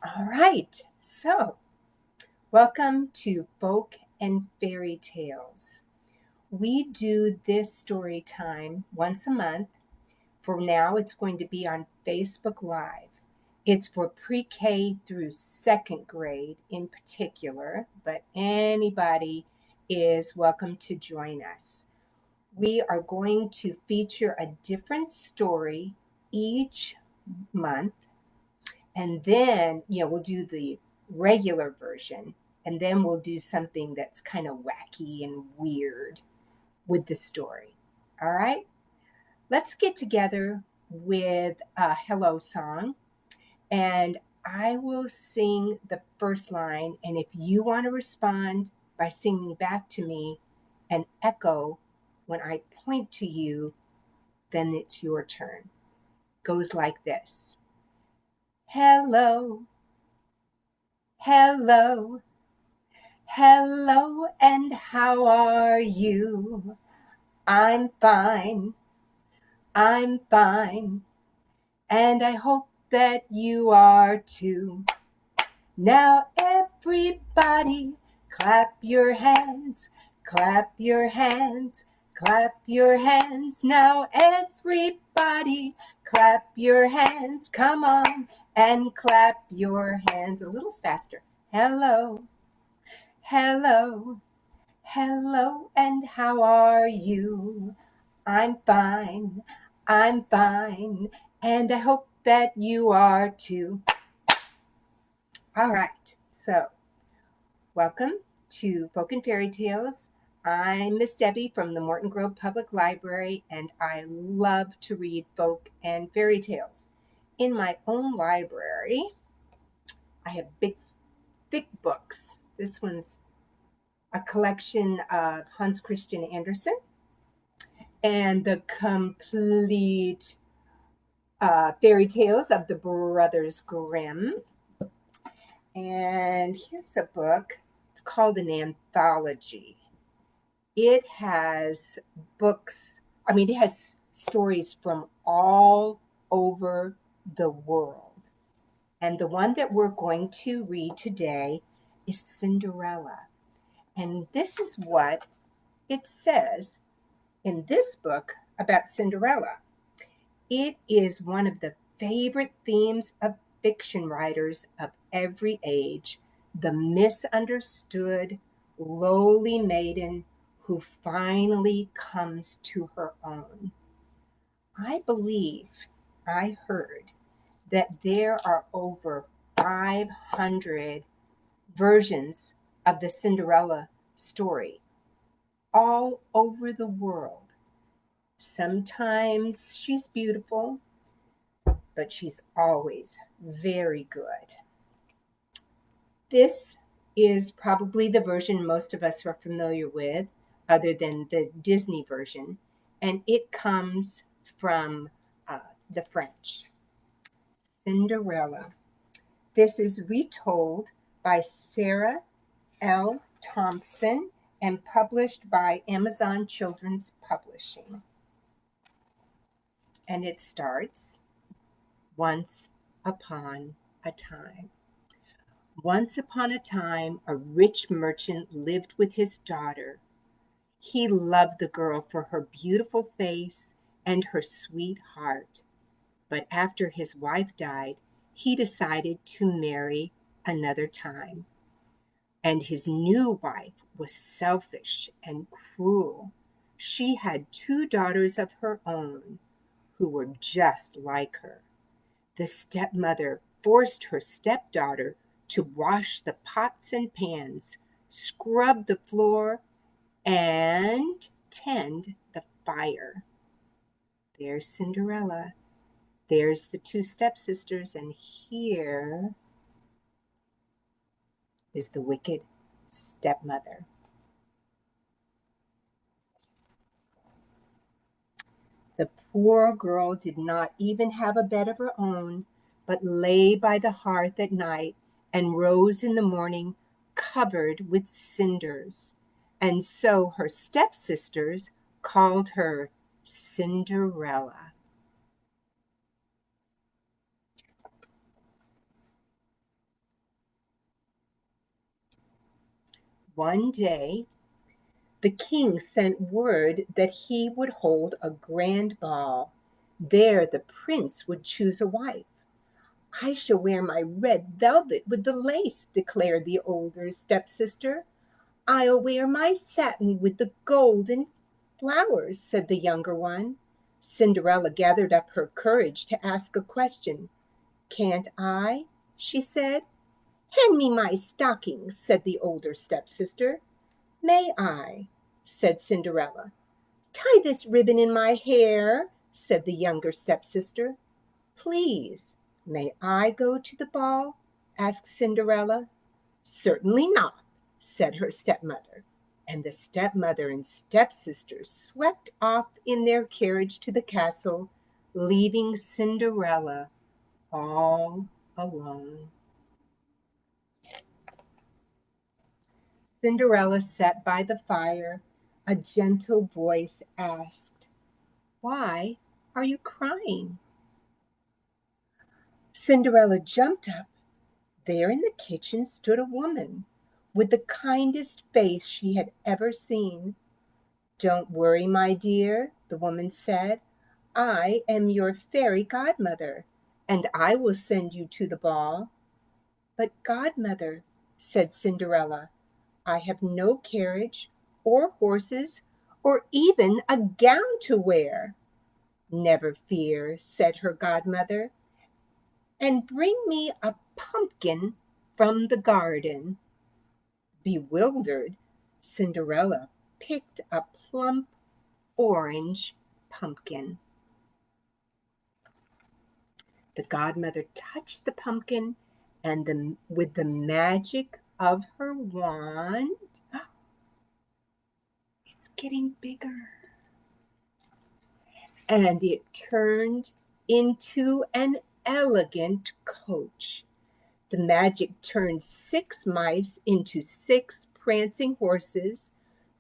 All right, so welcome to Folk and Fairy Tales. We do this story time once a month. For now, it's going to be on Facebook Live. It's for pre-K through second grade in particular, but anybody is welcome to join us. We are going to feature a different story each month. And then, we'll do the regular version. And then we'll do something that's kind of wacky and weird with the story. All right? Let's get together with a hello song. And I will sing the first line. And if you want to respond by singing back to me and echo when I point to you, then it's your turn. Goes like this. Hello, hello, hello, and how are you? I'm fine, and I hope that you are too. Now everybody clap your hands, clap your hands, clap your hands. Now everybody clap your hands. Come on and clap your hands a little faster. Hello, hello, hello, and how are you? I'm fine, and I hope that you are too. All right, so welcome to Folk and Fairy Tales. I'm Miss Debbie from the Morton Grove Public Library, and I love to read folk and fairy tales. In my own library, I have big, thick books. This one's a collection of Hans Christian Andersen and the complete fairy tales of the Brothers Grimm. And here's a book. It's called an anthology. It has it has stories from all over the world. And the one that we're going to read today is Cinderella. And this is what it says in this book about Cinderella. It is one of the favorite themes of fiction writers of every age, the misunderstood, lowly maiden who finally comes to her own. I believe I heard that there are over 500 versions of the Cinderella story all over the world. Sometimes she's beautiful, but she's always very good. This is probably the version most of us are familiar with, other than the Disney version, and it comes from the French. Cinderella. This is retold by Sarah L. Thomson and published by Amazon Children's Publishing. And it starts, once upon a time. Once upon a time, a rich merchant lived with his daughter. He loved the girl for her beautiful face and her sweet heart. But after his wife died, he decided to marry another time. And his new wife was selfish and cruel. She had 2 daughters of her own who were just like her. The stepmother forced her stepdaughter to wash the pots and pans, scrub the floor, and tend the fire. There's Cinderella. There's the 2 stepsisters, and here is the wicked stepmother. The poor girl did not even have a bed of her own, but lay by the hearth at night and rose in the morning covered with cinders. And so her stepsisters called her Cinderella. One day, the king sent word that he would hold a grand ball. There the prince would choose a wife. I shall wear my red velvet with the lace, declared the older stepsister. I'll wear my satin with the golden flowers, said the younger one. Cinderella gathered up her courage to ask a question. Can't I? She said. Hand me my stockings, said the older stepsister. May I? Said Cinderella. Tie this ribbon in my hair, said the younger stepsister. Please, may I go to the ball? Asked Cinderella. Certainly not, said her stepmother. And the stepmother and stepsister swept off in their carriage to the castle, leaving Cinderella all alone. Cinderella sat by the fire. A gentle voice asked, Why are you crying? Cinderella jumped up. There in the kitchen stood a woman with the kindest face she had ever seen. Don't worry, my dear, the woman said. I am your fairy godmother, and I will send you to the ball. But, godmother, said Cinderella, I have no carriage or horses or even a gown to wear. Never fear, said her godmother, and bring me a pumpkin from the garden. Bewildered, Cinderella picked a plump orange pumpkin. The godmother touched the pumpkin, and with the magic of her wand, it's getting bigger. And it turned into an elegant coach. The magic turned 6 mice into 6 prancing horses,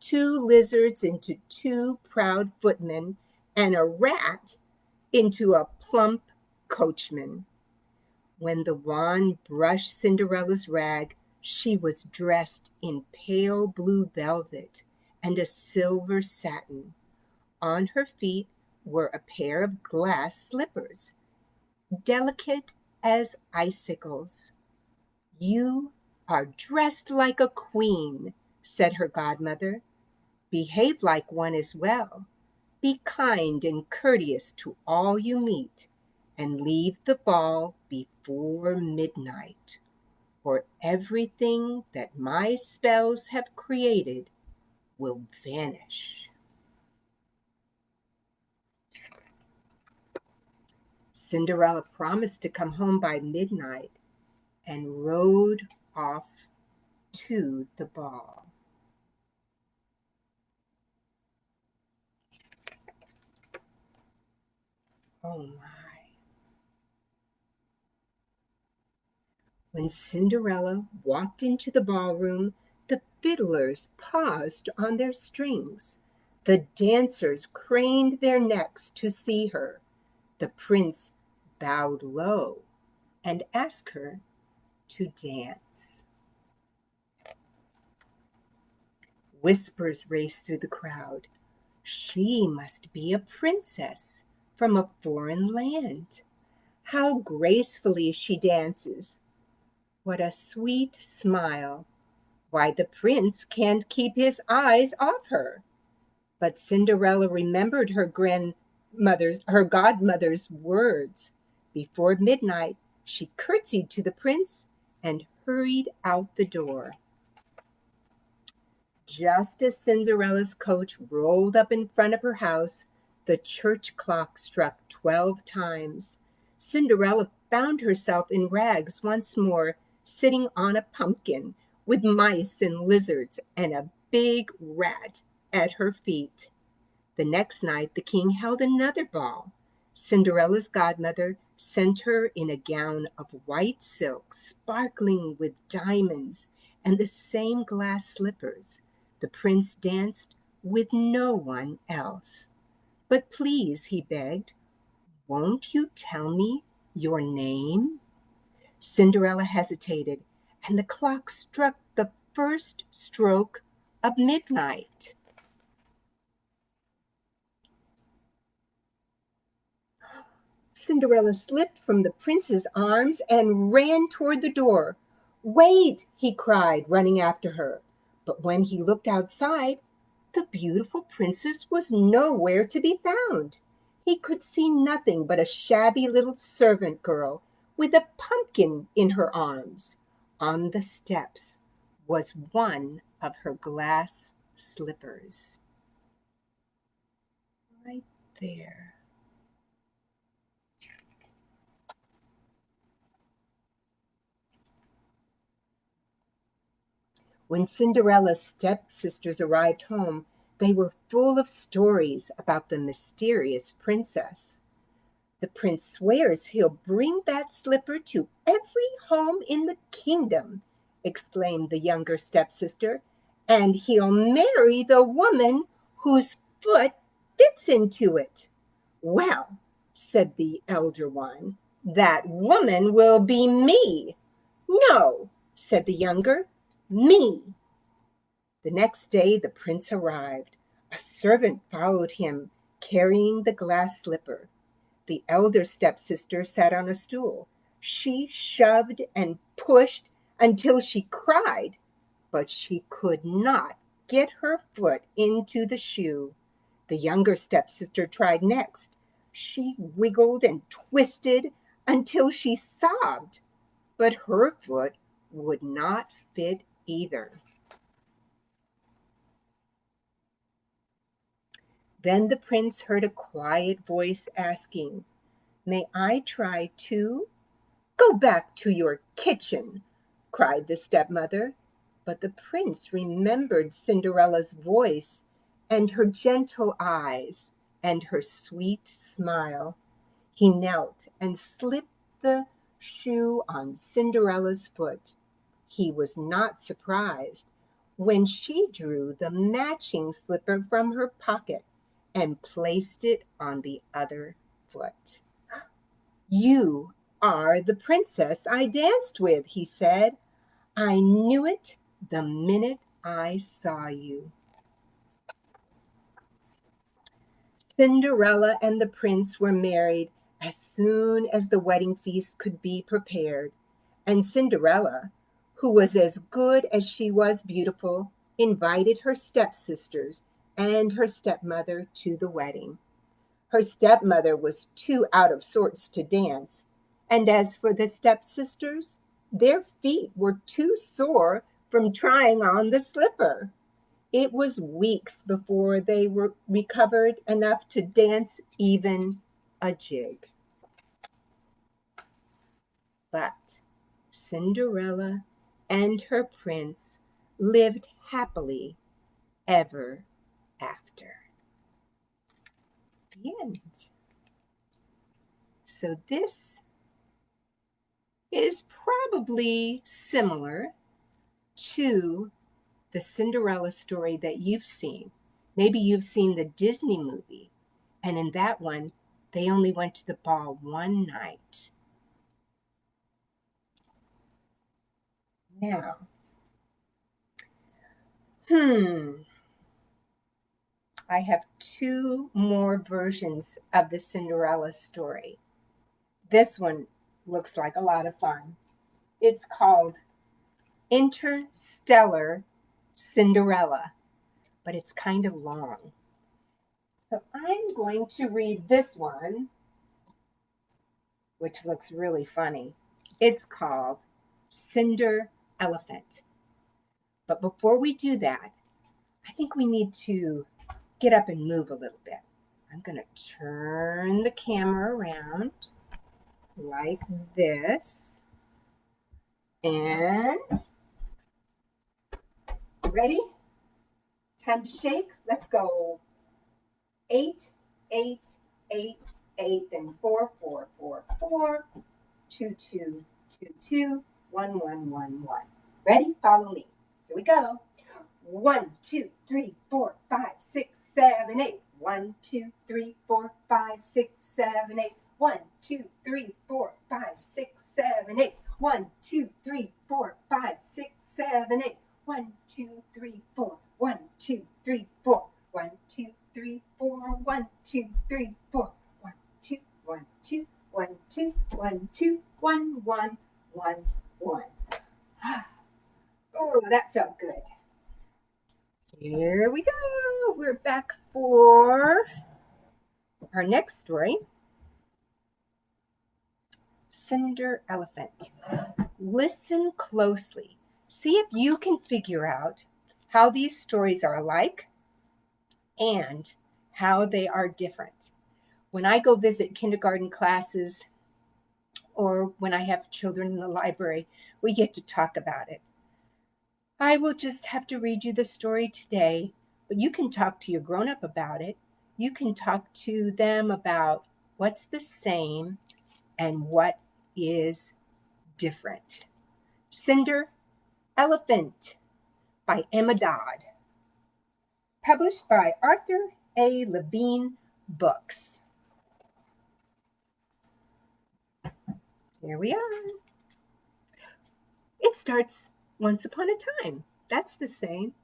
2 lizards into 2 proud footmen, and a rat into a plump coachman. When the wand brushed Cinderella's rag, she was dressed in pale blue velvet and a silver satin. On her feet were a pair of glass slippers, delicate as icicles. You are dressed like a queen, said her godmother. Behave like one as well. Be kind and courteous to all you meet, and leave the ball before midnight, or everything that my spells have created will vanish. Cinderella promised to come home by midnight and rode off to the ball. Oh my. When Cinderella walked into the ballroom, the fiddlers paused on their strings. The dancers craned their necks to see her. The prince bowed low and asked her to dance. Whispers raced through the crowd. She must be a princess from a foreign land. How gracefully she dances. What a sweet smile. Why, the prince can't keep his eyes off her. But Cinderella remembered her godmother's words. Before midnight, she curtsied to the prince and hurried out the door. Just as Cinderella's coach rolled up in front of her house, the church clock struck 12 times. Cinderella found herself in rags once more, sitting on a pumpkin with mice and lizards and a big rat at her feet. The next night, the king held another ball. Cinderella's godmother sent her in a gown of white silk, sparkling with diamonds, and the same glass slippers. The prince danced with no one else. But please, he begged, won't you tell me your name? Cinderella hesitated, and the clock struck the first stroke of midnight. Cinderella slipped from the prince's arms and ran toward the door. "Wait!" he cried, running after her. But when he looked outside, the beautiful princess was nowhere to be found. He could see nothing but a shabby little servant girl with a pumpkin in her arms. On the steps was one of her glass slippers. Right there. When Cinderella's stepsisters arrived home, they were full of stories about the mysterious princess. "The prince swears he'll bring that slipper to every home in the kingdom," exclaimed the younger stepsister, "and he'll marry the woman whose foot fits into it." "Well," said the elder one, "that woman will be me." "No," said the younger, "me." The next day the prince arrived. A servant followed him, carrying the glass slipper. The elder stepsister sat on a stool. She shoved and pushed until she cried, but she could not get her foot into the shoe. The younger stepsister tried next. She wiggled and twisted until she sobbed, but her foot would not fit either. Then the prince heard a quiet voice asking, "May I try too?" "Go back to your kitchen," cried the stepmother. But the prince remembered Cinderella's voice and her gentle eyes and her sweet smile. He knelt and slipped the shoe on Cinderella's foot. He was not surprised when she drew the matching slipper from her pocket and placed it on the other foot. "You are the princess I danced with," he said. "I knew it the minute I saw you." Cinderella and the prince were married as soon as the wedding feast could be prepared, and Cinderella, who was as good as she was beautiful, invited her stepsisters and her stepmother to the wedding. Her stepmother was too out of sorts to dance, and as for the stepsisters, their feet were too sore from trying on the slipper. It was weeks before they were recovered enough to dance even a jig. But Cinderella and her prince lived happily ever after. The end. So this is probably similar to the Cinderella story that you've seen. Maybe you've seen the Disney movie, and in that one, they only went to the ball one night. Now, I have two more versions of the Cinderella story. This one looks like a lot of fun. It's called Interstellar Cinderella, but it's kind of long. So I'm going to read this one, which looks really funny. It's called Cinder Elephant. But before we do that, I think we need to get up and move a little bit. I'm going to turn the camera around like this. And ready? Time to shake. Let's go. 8, 8, 8, 8, then 4, 4, 4, 4, 2, 2, 2, 2, 1, 1, 1, 1. Ready? Follow me. Here we go. 1, 2, 3, 4, 5, 6, 7, 8. 1, 2, 3, 4, 5, 6, 7, 8. 1, 2, 3, 4, 5, 6, 7, 8. 1, 2, 3, 4, 5, 6, 7, 8. 1, 2, 3, 4. 1, 2, 3, 4. 1, 2, 3, 4. 1, 2, 3, 4. 1, 2, 1, 2, 1, 2, 1, 2, 1, 1, 1, 1. Oh, that felt good. Here we go. We're back for our next story, Cinder Elephant. Listen closely. See if you can figure out how these stories are alike and how they are different. When I go visit kindergarten classes or when I have children in the library, we get to talk about it. I will just have to read you the story today, but you can talk to your grown-up about it. You can talk to them about what's the same and what is different. Cinder Elephant by Emma Dodd. Published by Arthur A. Levine Books. Here we are. It starts once upon a time. That's the same.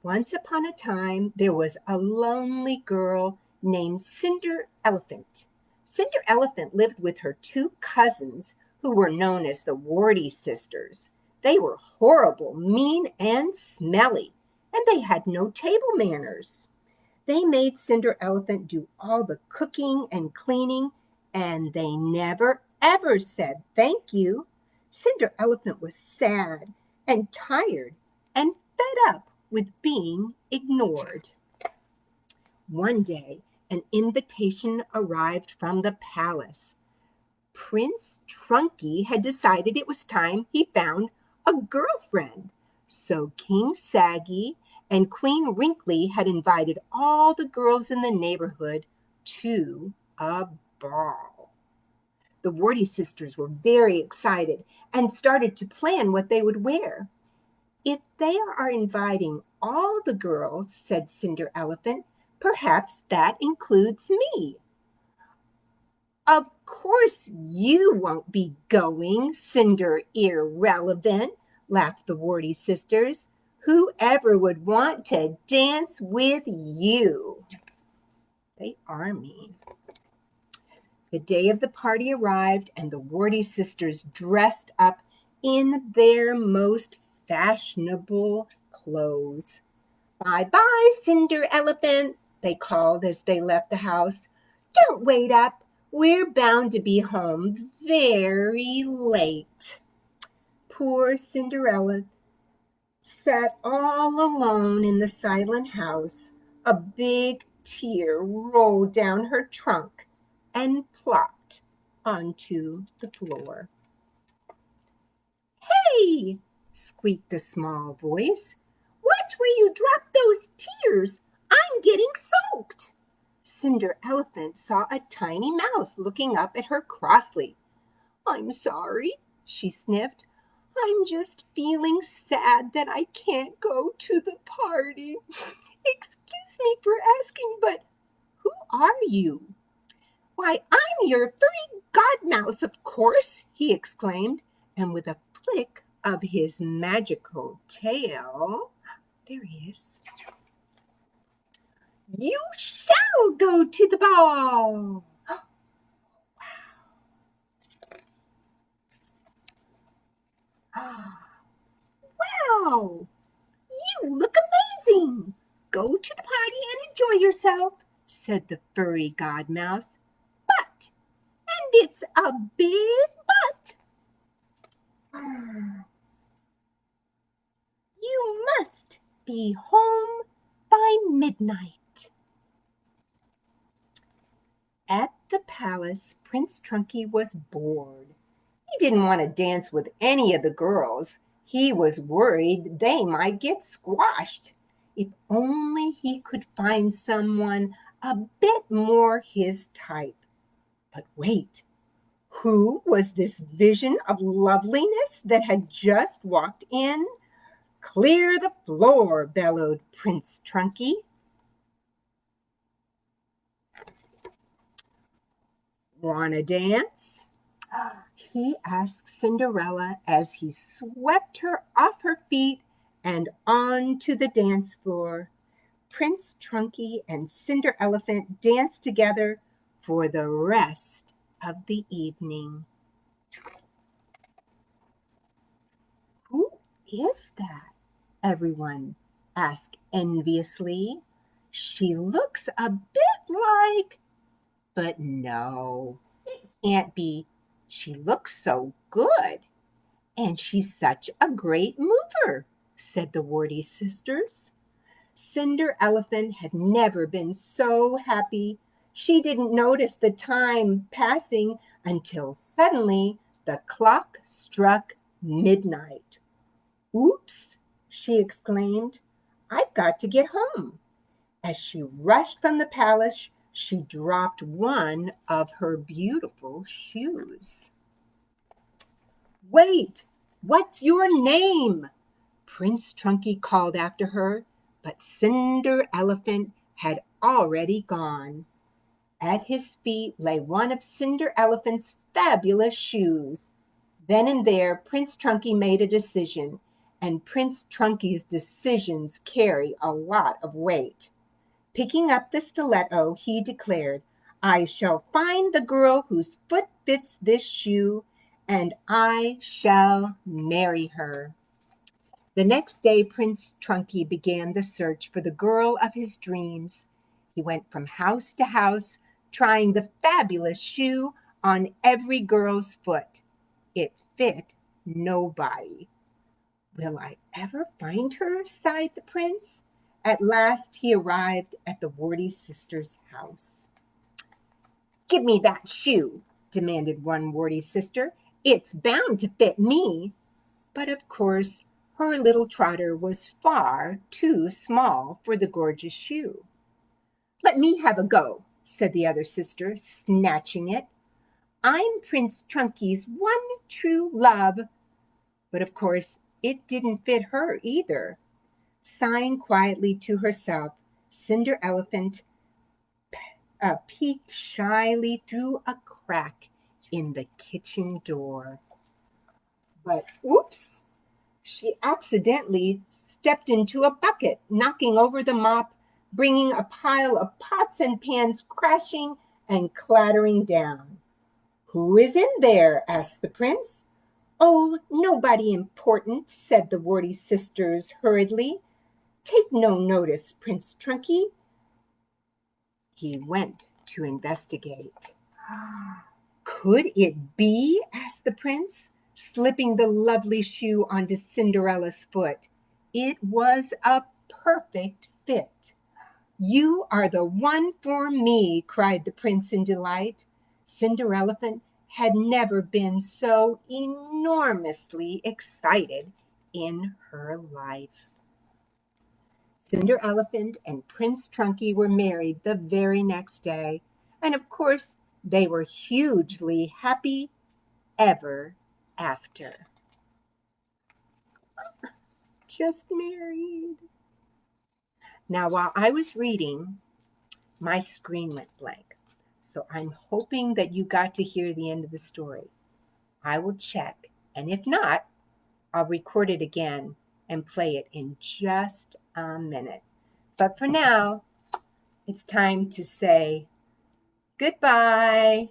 Once upon a time, there was a lonely girl named Cinder Elephant. Cinder Elephant lived with her two cousins who were known as the Warty sisters. They were horrible, mean, and smelly, and they had no table manners. They made Cinder Elephant do all the cooking and cleaning, and they never, ever said thank you. Cinder Elephant was sad and tired and fed up with being ignored. One day, an invitation arrived from the palace. Prince Trunky had decided it was time he found a girlfriend. So King Saggy and Queen Wrinkly had invited all the girls in the neighborhood to a ball. The Warty sisters were very excited and started to plan what they would wear. If they are inviting all the girls, said Cinder Elephant, perhaps that includes me. Of course you won't be going, Cinder Irrelevant, laughed the Warty sisters. Whoever would want to dance with you? They are mean. The day of the party arrived, and the Warty sisters dressed up in their most fashionable clothes. Bye-bye, Cinder Elephant, they called as they left the house. Don't wait up. We're bound to be home very late. Poor Cinderella sat all alone in the silent house. A big tear rolled down her trunk and plopped onto the floor. Hey, squeaked a small voice. Watch where you drop those tears. I'm getting soaked. Cinder Elephant saw a tiny mouse looking up at her crossly. I'm sorry, she sniffed. I'm just feeling sad that I can't go to the party. Excuse me for asking, but who are you? Why, I'm your furry godmouse, of course, he exclaimed, and with a flick of his magical tail, there he is. You shall go to the ball. Wow, you look amazing. Go to the party and enjoy yourself, said the furry godmouse. But, and it's a big but, you must be home by midnight. At the palace, Prince Trunky was bored. He didn't want to dance with any of the girls. He was worried they might get squashed. If only he could find someone a bit more his type. But wait, who was this vision of loveliness that had just walked in? Clear the floor, bellowed Prince Trunky. Wanna dance? He asked Cinderella as he swept her off her feet and on to the dance floor. Prince Trunky and Cinder Elephant danced together for the rest of the evening. Who is that? Everyone asked enviously. She looks a bit like, but no, it can't be. She looks so good, and she's such a great mover, said the Warty sisters. Cinder Elephant had never been so happy. She didn't notice the time passing until suddenly the clock struck midnight. Oops, she exclaimed. I've got to get home. As she rushed from the palace, she dropped one of her beautiful shoes. Wait, what's your name? Prince Trunky called after her, but Cinder Elephant had already gone. At his feet lay one of Cinder Elephant's fabulous shoes. Then and there, Prince Trunky made a decision, and Prince Trunky's decisions carry a lot of weight. Picking up the stiletto, he declared, I shall find the girl whose foot fits this shoe, and I shall marry her. The next day, Prince Trunky began the search for the girl of his dreams. He went from house to house, trying the fabulous shoe on every girl's foot. It fit nobody. Will I ever find her? Sighed the prince. At last he arrived at the Warty sisters' house. Give me that shoe, demanded one Warty sister. It's bound to fit me. But of course, her little trotter was far too small for the gorgeous shoe. Let me have a go, said the other sister, snatching it. I'm Prince Trunky's one true love. But of course, it didn't fit her either. Sighing quietly to herself, Cinder Elephant peeked shyly through a crack in the kitchen door. But oops! She accidentally stepped into a bucket, knocking over the mop, bringing a pile of pots and pans crashing and clattering down. Who is in there? Asked the prince. Oh, nobody important, said the Warty sisters hurriedly. Take no notice, Prince Trunky. He went to investigate. Could it be? Asked the prince, slipping the lovely shoe onto Cinderella's foot. It was a perfect fit. You are the one for me, cried the prince in delight. Cinderelephant had never been so enormously excited in her life. Cinder Elephant and Prince Trunky were married the very next day, and of course they were hugely happy ever after. Just married. Now, while I was reading, my screen went blank. So I'm hoping that you got to hear the end of the story. I will check, and if not, I'll record it again and play it in just a minute. But for now, it's time to say goodbye.